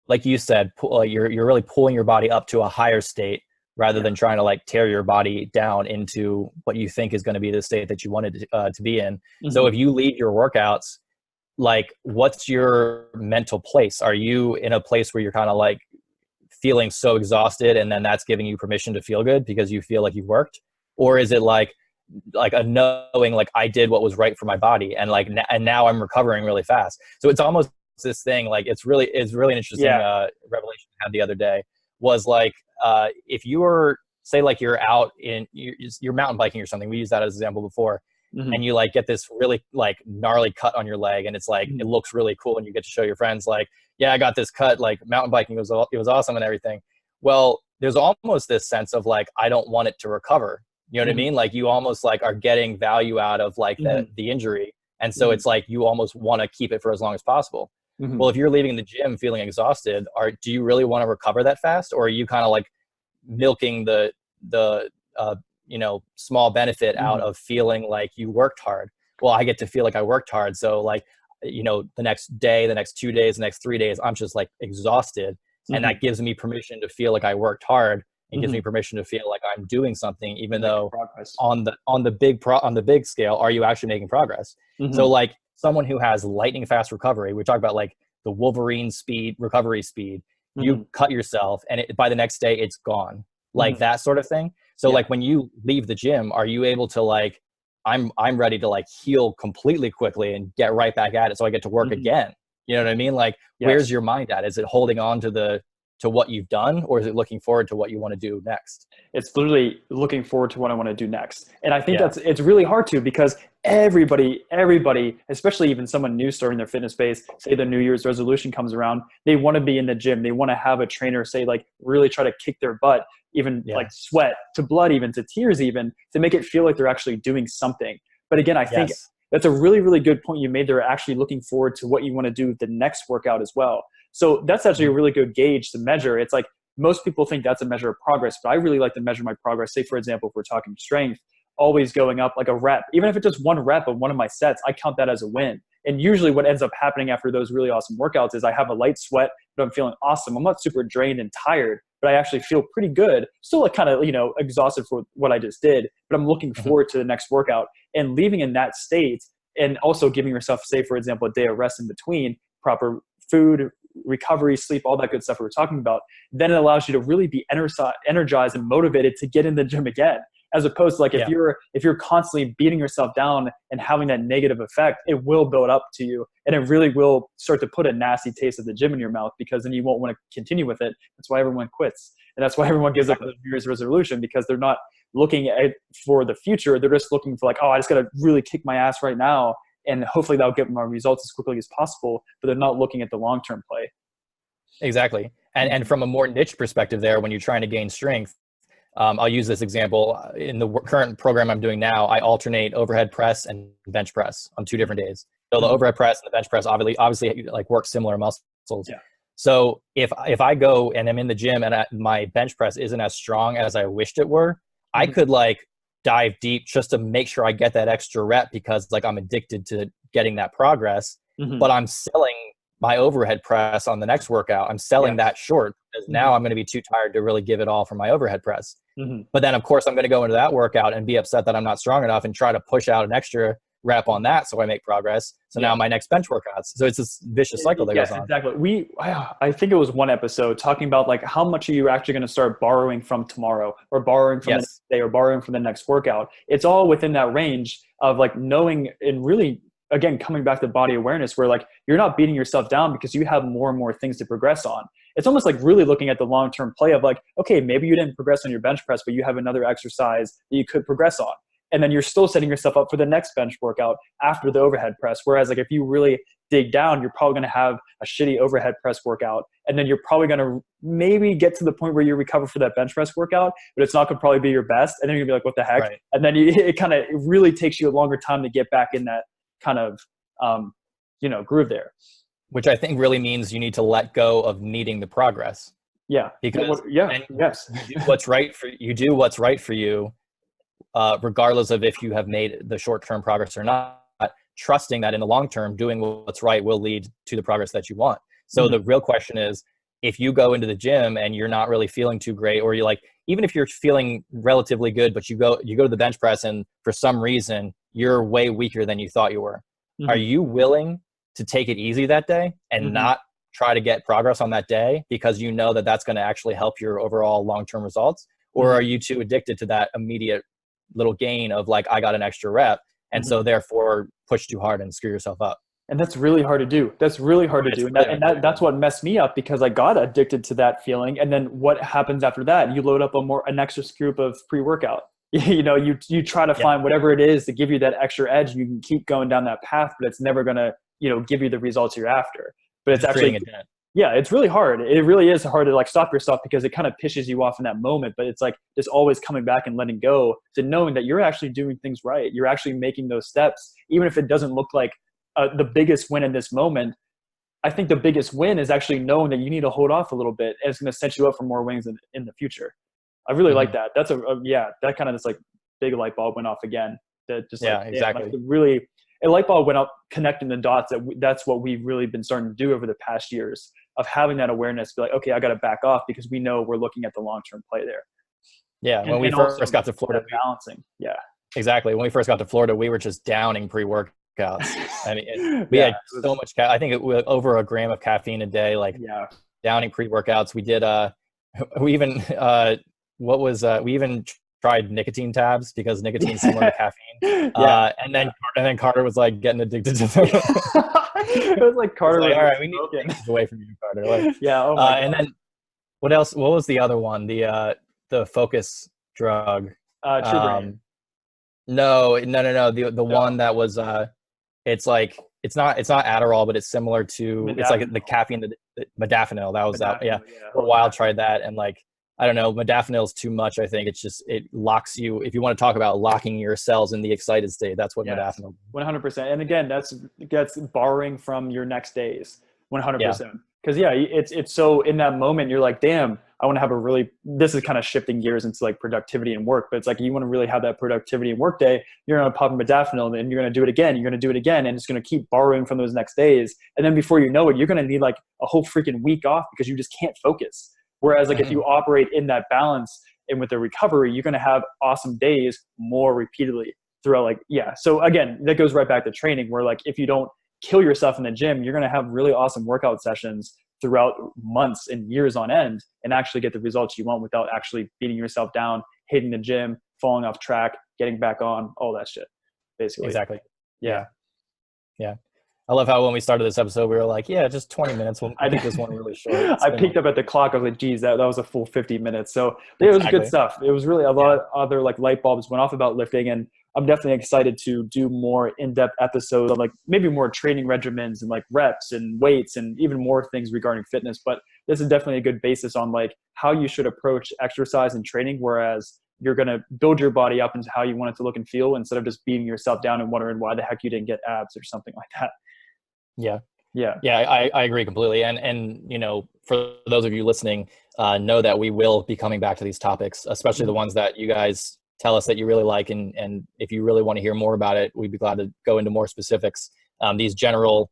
like you said, you're really pulling your body up to a higher state, rather than trying to like tear your body down into what you think is going to be the state that you wanted to be in. So if you lead your workouts, like what's your mental place? Are you in a place where you're kind of like feeling so exhausted and then that's giving you permission to feel good because you feel like you've worked? Or is it like a knowing like I did what was right for my body and like and now I'm recovering really fast? So it's almost this thing, like it's really an interesting revelation I had the other day, was like if you were, say like you're out in you're mountain biking or something, we used that as an example before, and you like get this really like gnarly cut on your leg and it's like it looks really cool and you get to show your friends like, yeah, I got this cut, like mountain biking it was awesome and everything. Well, there's almost this sense of like I don't want it to recover. You know what I mean? Like you almost like are getting value out of like the injury, and so it's like you almost want to keep it for as long as possible. Well, if you're leaving the gym feeling exhausted, do you really want to recover that fast, or are you kind of like milking the small benefit out of feeling like you worked hard? Well, I get to feel like I worked hard, so like the next day, the next 2 days, the next 3 days, I'm just like exhausted, and that gives me permission to feel like I worked hard. It gives me permission to feel like I'm doing something, even though on the big scale, are you actually making progress? So like someone who has lightning fast recovery, we talk about like the Wolverine speed, recovery speed, you Mm-hmm. cut yourself and by the next day it's gone, like Mm-hmm. that sort of thing. So Yeah. like when you leave the gym, are you able to like, I'm ready to like heal completely quickly and get right back at it so I get to work Mm-hmm. again. You know what I mean? Like, where's Yes. your mind at? Is it holding on to what you've done, or is it looking forward to what you want to do next? It's literally looking forward to what I want to do next. And I think Yeah. it's really hard to, because everybody, especially even someone new starting their fitness phase, say the New Year's resolution comes around, they want to be in the gym. They want to have a trainer say, like, really try to kick their butt, even Yeah. like sweat to blood, even to tears, even to make it feel like they're actually doing something. But again, I think Yes. that's a really, really good point you made. They're actually looking forward to what you want to do the next workout as well. So that's actually a Mhm. really good gauge to measure. It's like, most people think that's a measure of progress, but I really like to measure my progress. Say, for example, if we're talking strength, always going up like a rep, even if it's just one rep of one of my sets, I count that as a win. And usually what ends up happening after those really awesome workouts is I have a light sweat, but I'm feeling awesome. I'm not super drained and tired, but I actually feel pretty good. Still like kind of, exhausted for what I just did, but I'm looking Mhm. forward to the next workout, and leaving in that state, and also giving yourself, say, for example, a day of rest in between, proper food, recovery, sleep, all that good stuff we were talking about, then it allows you to really be energized and motivated to get in the gym again. As opposed to, like, Yeah. if you're constantly beating yourself down and having that negative effect, it will build up to you, and it really will start to put a nasty taste of the gym in your mouth, because then you won't want to continue with it. That's why everyone quits, and that's why everyone gives up the Exactly. New Year's resolution, because they're not looking at it for the future. They're just looking for, like, oh, I just got to really kick my ass right now, and hopefully that'll get my results as quickly as possible. But they're not looking at the long term play. Exactly. And from a more niche perspective there, when you're trying to gain strength, I'll use this example. In the current program I'm doing now, I alternate overhead press and bench press on 2 different days. So the Mhm. overhead press and the bench press obviously like work similar muscles. Yeah. So if I go and I'm in the gym and my bench press isn't as strong as I wished it were, I Mhm. could like dive deep just to make sure I get that extra rep, because like I'm addicted to getting that progress. Mhm. But I'm selling my overhead press on the next workout. I'm selling Yes. that short because now Mhm. I'm going to be too tired to really give it all for my overhead press. Mhm. But then, of course, I'm going to go into that workout and be upset that I'm not strong enough and try to push out an extra rep on that so I make progress. So now Yeah. my next bench workouts. So it's this vicious cycle that goes Yes, on. exactly. I think it was one episode talking about, like, how much are you actually going to start borrowing from tomorrow, or borrowing from the next Yes. day, or borrowing from the next workout. It's all within that range of, like, knowing, and really, again, coming back to body awareness, where, like, you're not beating yourself down because you have more and more things to progress on. It's almost like really looking at the long-term play of, like, okay, maybe you didn't progress on your bench press, but you have another exercise that you could progress on. And then you're still setting yourself up for the next bench workout after the overhead press. Whereas, like, if you really dig down, you're probably going to have a shitty overhead press workout. And then you're probably going to maybe get to the point where you recover for that bench press workout, but it's not going to probably be your best. And then you're going to be like, what the heck? Right. And then it really takes you a longer time to get back in that kind of, groove there. Which I think really means you need to let go of needing the progress, Yeah. because Yeah. then Yes. you do what's right for you, regardless of if you have made the short-term progress or not, trusting that in the long term, doing what's right will lead to the progress that you want. So Mhm. the real question is, if you go into the gym and you're not really feeling too great, or you're like, even if you're feeling relatively good, but you go to the bench press and for some reason you're way weaker than you thought you were, are Mhm. you willing to take it easy that day and Mhm. not try to get progress on that day because you know that that's going to actually help your overall long-term results? Or are Mhm. you too addicted to that immediate little gain of like, I got an extra rep, and Mhm. so therefore push too hard and screw yourself up? And that's really hard to do. That's really hard to It's do. And really hard to do. that's what messed me up, because I got addicted to that feeling. And then what happens after that? You load up an extra scoop of pre-workout. You try to Yeah, find whatever it is to give you that extra edge. You can keep going down that path, but it's never going to, give you the results you're after. But you're it's just creating actually, a dent. yeah, it's really hard. It really is hard to, like, stop yourself, because it kind of pisses you off in that moment. But it's like just always coming back and letting go, to knowing that you're actually doing things right. You're actually making those steps, even if it doesn't look like the biggest win in this moment. I think the biggest win is actually knowing that you need to hold off a little bit, and it's going to set you up for more wins in the future. I really like Hmm. that. That's yeah, that kind of just, like, big light bulb went off again. That just, like, Yeah, damn, like, exactly. really, a light bulb went up connecting the dots. That's what we've really been starting to do over the past years, of having that awareness, be like, okay, I got to back off, because we know we're looking at the long-term play there. Yeah, when we And also first got to that Florida, balancing. Yeah. exactly. When we first got to Florida, we were just downing pre-workout workouts. I mean, we Yeah, had so much, I think it was over a gram of caffeine a day, like yeah, downing pre-workouts. We did, we even, we even tried nicotine tabs because nicotine's similar to caffeine. yeah. And then Carter was like getting addicted to them. It was like It's Carter like, was all like right, we need to smoking. take this away from you, Carter. Like, Yeah. Oh my and God. then what else? What was the other one? The focus drug. True Brain. No. The No. one that was it's like it's not Adderall, but it's similar to it's like the Modafinil. caffeine, the modafinil. That was that. Yeah, Modafinil. Yeah. for a while tried that, and like I don't know, modafinil is too much. I think it's just it locks you. If you want to talk about locking your cells in the excited state, that's what Yes, modafinil. 100%. And again, that's borrowing from your next days, Yeah, 100%. Because yeah, it's so in that moment you're like, damn, I want to have a really. This is kind of shifting gears into like productivity and work, but it's like you want to really have that productivity and work day. You're gonna pop modafinil, and you're gonna do it again. You're gonna do it again, and it's gonna keep borrowing from those next days. And then before you know it, you're gonna need like a whole freaking week off because you just can't focus. Whereas like if you operate in that balance and with the recovery, you're gonna have awesome days more repeatedly throughout. Like yeah, so again, that goes right back to training where like if you don't kill yourself in the gym, you're going to have really awesome workout sessions throughout months and years on end and actually get the results you want without actually beating yourself down, hitting the gym, falling off track, getting back on, all that shit basically. exactly. Yeah. Yeah. I love how when we started this episode, we were like, yeah, just 20 minutes. We'll keep this one really short. I peeked up at the clock. I was like, geez, that was a full 50 minutes. So it was good Exactly. stuff. It was really a lot of other like light bulbs went off about lifting. And I'm definitely excited to do more in-depth episodes on like maybe more training regimens and like reps and weights and even more things regarding fitness. But this is definitely a good basis on like how you should approach exercise and training, whereas you're going to build your body up into how you want it to look and feel instead of just beating yourself down and wondering why the heck you didn't get abs or something like that. Yeah. Yeah. Yeah, I agree completely. And you know, for those of you listening, know that we will be coming back to these topics, especially the ones that you guys tell us that you really like. And if you really want to hear more about it, we'd be glad to go into more specifics. These general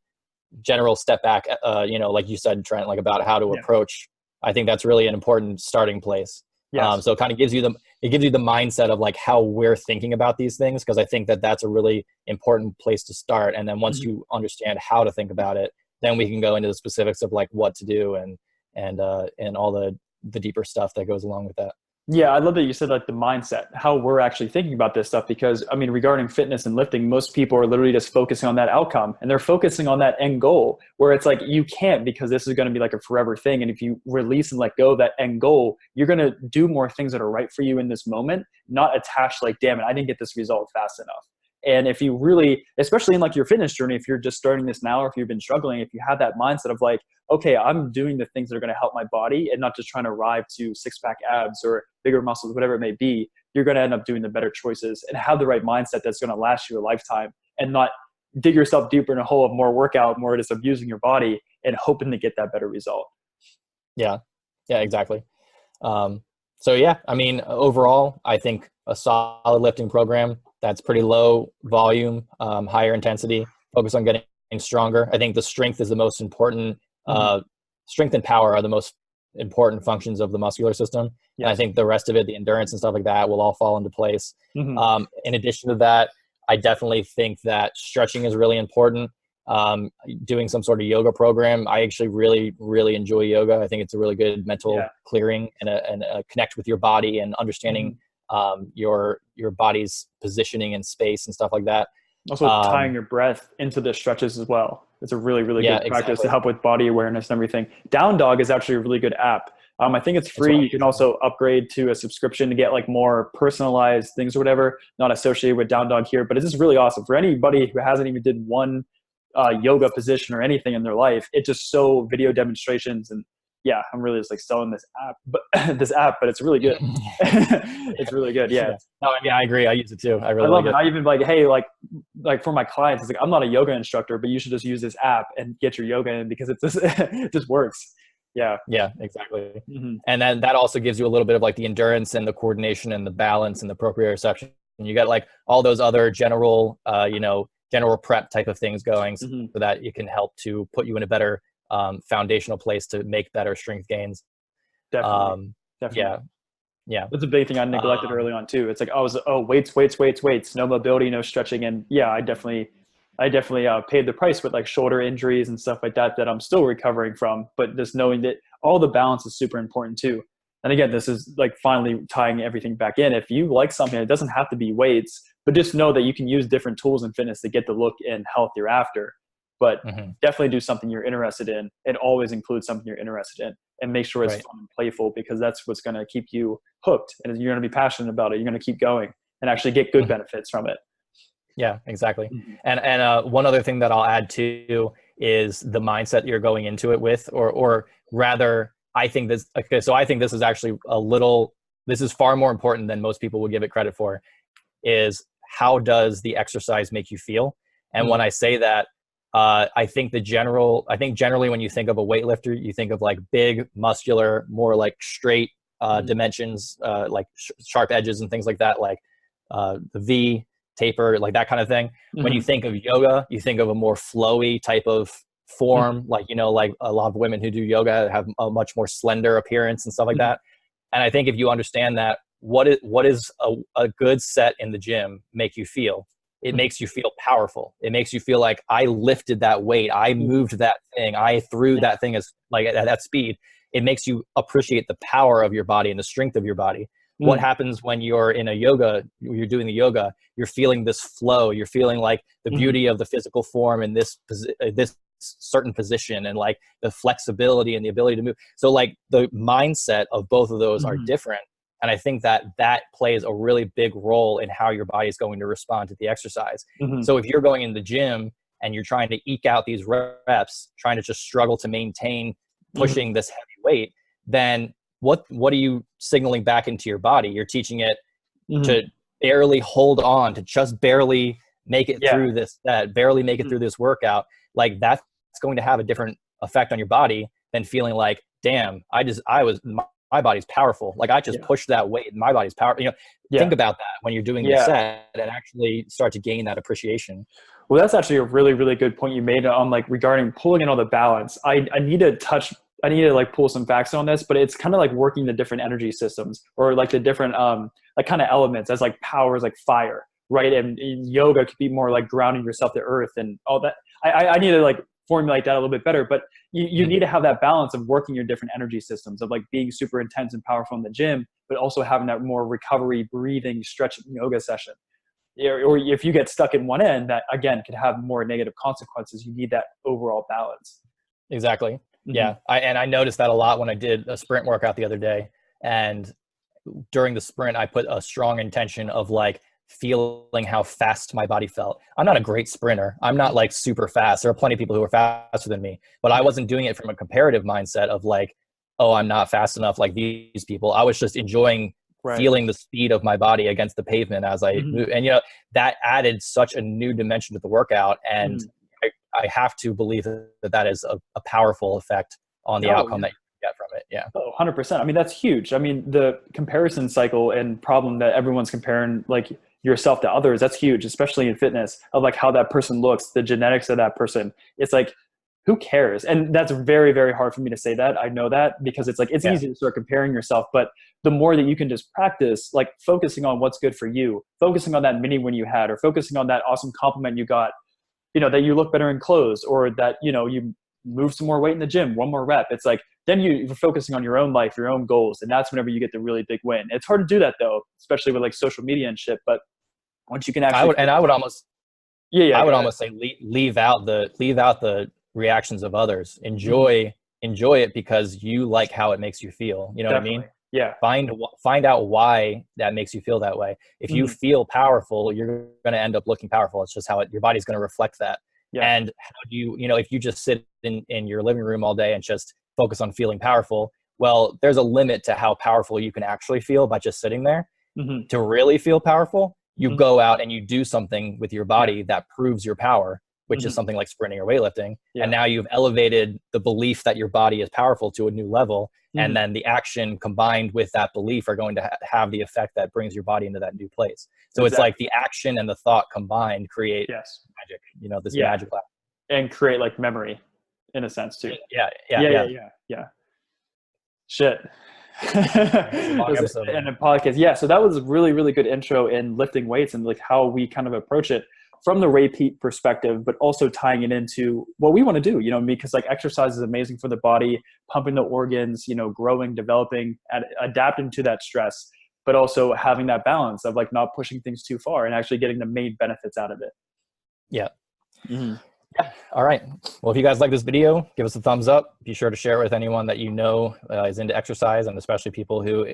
step back, you know, like you said, Trent, like about how to approach. I think that's really an important starting place. Yes. So it kind of gives you the mindset of like how we're thinking about these things, because I think that that's a really important place to start. And then once you understand how to think about it, then we can go into the specifics of like what to do and all the deeper stuff that goes along with that. Yeah, I love that you said like the mindset, how we're actually thinking about this stuff, because I mean, regarding fitness and lifting, most people are literally just focusing on that outcome and they're focusing on that end goal where it's like, you can't, because this is going to be like a forever thing. And if you release and let go of that end goal, you're going to do more things that are right for you in this moment, not attached like, damn it, I didn't get this result fast enough. And if you really, especially in like your fitness journey, if you're just starting this now, or if you've been struggling, if you have that mindset of like, okay, I'm doing the things that are going to help my body and not just trying to arrive to six-pack abs or bigger muscles, whatever it may be, you're going to end up doing the better choices and have the right mindset that's going to last you a lifetime, and not dig yourself deeper in a hole of more workout, more just abusing your body and hoping to get that better result. Yeah, exactly. So yeah, I mean, overall, I think a solid lifting program that's pretty low volume, higher intensity, focus on getting stronger. I think the strength is the most important. Strength and power are the most important functions of the muscular system. Yes. And I think the rest of it, the endurance and stuff like that, will all fall into place. In addition to that, I definitely think that stretching is really important. Doing some sort of yoga program. I actually really, really enjoy yoga. I think it's a really good mental clearing and a connect with your body and understanding your body's positioning in space and stuff like that. Also tying your breath into the stretches as well. It's a really, really good practice to help with body awareness and everything. Down Dog is actually a really good app. I think it's free. You can also upgrade to a subscription to get like more personalized things or whatever, not associated with Down Dog here, but it's just really awesome for anybody who hasn't even did one yoga position or anything in their life. It's just so video demonstrations, and yeah, I'm really just like selling this app, but it's really good. It's really good. Yeah. No, yeah, I agree. I use it too. I really love like it. I even like, hey, like for my clients, it's like, I'm not a yoga instructor, but you should just use this app and get your yoga in, because it's just, it just works. Yeah. Yeah, exactly. And then that also gives you a little bit of like the endurance and the coordination and the balance and the proprioception. And you got like all those other general prep type of things going, so that it can help to put you in a better foundational place to make better strength gains. Definitely. Yeah. That's a big thing I neglected early on too. It's like, weights, no mobility, no stretching. And yeah, I definitely I definitely paid the price with like shoulder injuries and stuff like that I'm still recovering from. But just knowing that all the balance is super important too. And again, this is like finally tying everything back in. If you like something, it doesn't have to be weights, but just know that you can use different tools in fitness to get the look and health you're after. But Mm-hmm. definitely do something you're interested in, and always include something you're interested in, and make sure it's Right. fun and playful, because that's what's going to keep you hooked, and you're going to be passionate about it. You're going to keep going and actually get good Mm-hmm. benefits from it. Yeah, exactly. Mm-hmm. And one other thing that I'll add too is the mindset you're going into it with, or rather, I think this. Okay, so I think this is actually this is far more important than most people would give it credit for. Is how does the exercise make you feel? And when I say that, I think generally when you think of a weightlifter, you think of like big, muscular, more like straight dimensions, like sharp edges and things like that, like the V taper, like that kind of thing. When you Mm-hmm. think of yoga, you think of a more flowy type of form, like, like a lot of women who do yoga have a much more slender appearance and stuff like Mm-hmm. that. And I think if you understand that, what is a good set in the gym make you feel? It Mm-hmm. makes you feel powerful. It makes you feel like I lifted that weight, I moved that thing, I threw Yeah. that thing as like at that speed. It makes you appreciate the power of your body and the strength of your body. What Mm-hmm. happens when you're in a yoga, you're doing the yoga, you're feeling this flow, you're feeling like the Mm-hmm. beauty of the physical form in this certain position, and like the flexibility and the ability to move. So like the mindset of both of those are Mm-hmm. different. And I think that plays a really big role in how your body is going to respond to the exercise. Mm-hmm. So if you're going in the gym and you're trying to eke out these reps, trying to just struggle to maintain Mm-hmm. pushing this heavy weight, then what are you signaling back into your body? You're teaching it Mm-hmm. to barely hold on, to just barely make it Yeah. through barely make it Mm-hmm. through this workout. Like that's going to have a different effect on your body than feeling like, damn, my body's powerful. Like I just Yeah. pushed that weight. My body's powerful. Yeah. Think about that when you're doing the Yeah. set and actually start to gain that appreciation. Well, that's actually a really, really good point you made on like regarding pulling in all the balance. I need to like pull some facts on this, but it's kind of like working the different energy systems, or like the different like kind of elements, as like powers, like fire, right? And yoga could be more like grounding yourself to earth and all that. I need to like formulate that a little bit better, but you need to have that balance of working your different energy systems, of like being super intense and powerful in the gym, but also having that more recovery, breathing, stretching yoga session. Or if you get stuck in one end, that again could have more negative consequences. You need that overall balance. Exactly. Mm-hmm. Yeah. I noticed that a lot when I did a sprint workout the other day. And during the sprint, I put a strong intention of like feeling how fast my body felt. I'm not a great sprinter. I'm not like super fast. There are plenty of people who are faster than me, but I wasn't doing it from a comparative mindset of like, oh, I'm not fast enough like these people. I was just enjoying Right. feeling the speed of my body against the pavement as I Mm-hmm. move. And, that added such a new dimension to the workout. And Mm-hmm. I have to believe that is a powerful effect on the Oh, outcome that you get from it. Yeah. oh, 100%. I mean, that's huge. I mean, the comparison cycle and problem that everyone's comparing like yourself to others, that's huge, especially in fitness, of like how that person looks, the genetics of that person. It's like, who cares? And that's very, very hard for me to say that. I know that, because it's like, it's Yeah. easy to start comparing yourself, but the more that you can just practice, like focusing on what's good for you, focusing on that mini win you had, or focusing on that awesome compliment you got, that you look better in clothes, or that, you move some more weight in the gym, one more rep. It's like, then you're focusing on your own life, your own goals. And that's whenever you get the really big win. It's hard to do that though, especially with like social media and shit. But once you can I actually would, and I focus would on, almost, yeah, I go would ahead. almost say leave out the reactions of others. Mhm. Enjoy it because you like how it makes you feel. You know what I Definitely. mean? Yeah. Find out why that makes you feel that way. If you Mhm. feel powerful, you're going to end up looking powerful. It's just how your body's going to reflect that. Yeah. And how do if you just sit in your living room all day and just focus on feeling powerful, well, there's a limit to how powerful you can actually feel by just sitting there. Mhm. To really feel powerful, you Mhm. go out and you do something with your Yeah. body that proves your power, which is Mhm. something like sprinting or weightlifting. And Yeah. now you've elevated the belief that your body is powerful to a new level. And Mhm. then the action combined with that belief are going to have the effect that brings your body into that new place. So it's like Exactly. the action and the thought combined create Yes. magic, this Yeah. magical. And create like memory in a sense too. Yeah, yeah, Yeah. Yeah. yeah. Yeah. Yeah. Shit. It's a long episode, And man. a podcast. Yeah. So that was a really, really good intro in lifting weights and like how we kind of approach it. from the repeat perspective, but also tying it into what we want to do, because like exercise is amazing for the body, pumping the organs, growing, developing, adapting to that stress, but also having that balance of like not pushing things too far and actually getting the main benefits out of it. Yeah. Mm-hmm. Yeah. All right. Well, if you guys like this video, give us a thumbs up. Be sure to share it with anyone that is into exercise, and especially people who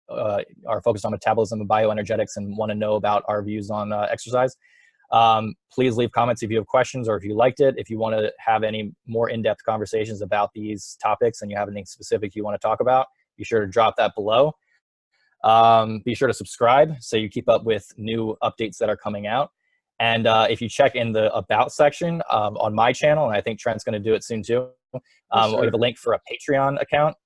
are focused on metabolism and bioenergetics and want to know about our views on exercise. Please leave comments if you have questions or if you liked it. If you want to have any more in-depth conversations about these topics and you have anything specific you want to talk about, be sure to drop that below. Be sure to subscribe so you keep up with new updates that are coming out. And if you check in the About section on my channel, and I think Trent's going to do it soon too, we have a link for a Patreon account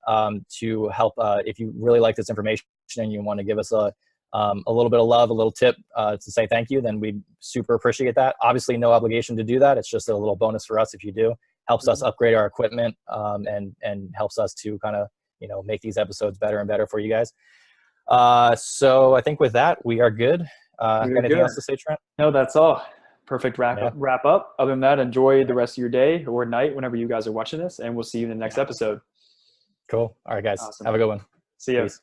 to help if you really like this information and you want to give us a little bit of love, a little tip to say thank you, then we'd super appreciate that. Obviously, no obligation to do that. It's just a little bonus for us if you do. Helps us upgrade our equipment and helps us to kind of make these episodes better and better for you guys. So I think with that, we are good. Anything else to say, Trent? No, that's all. Perfect wrap up. Other than that, enjoy the rest of your day or night whenever you guys are watching this, and we'll see you in the next episode. Cool. All right, guys. Awesome. Have a good one. See ya. Peace.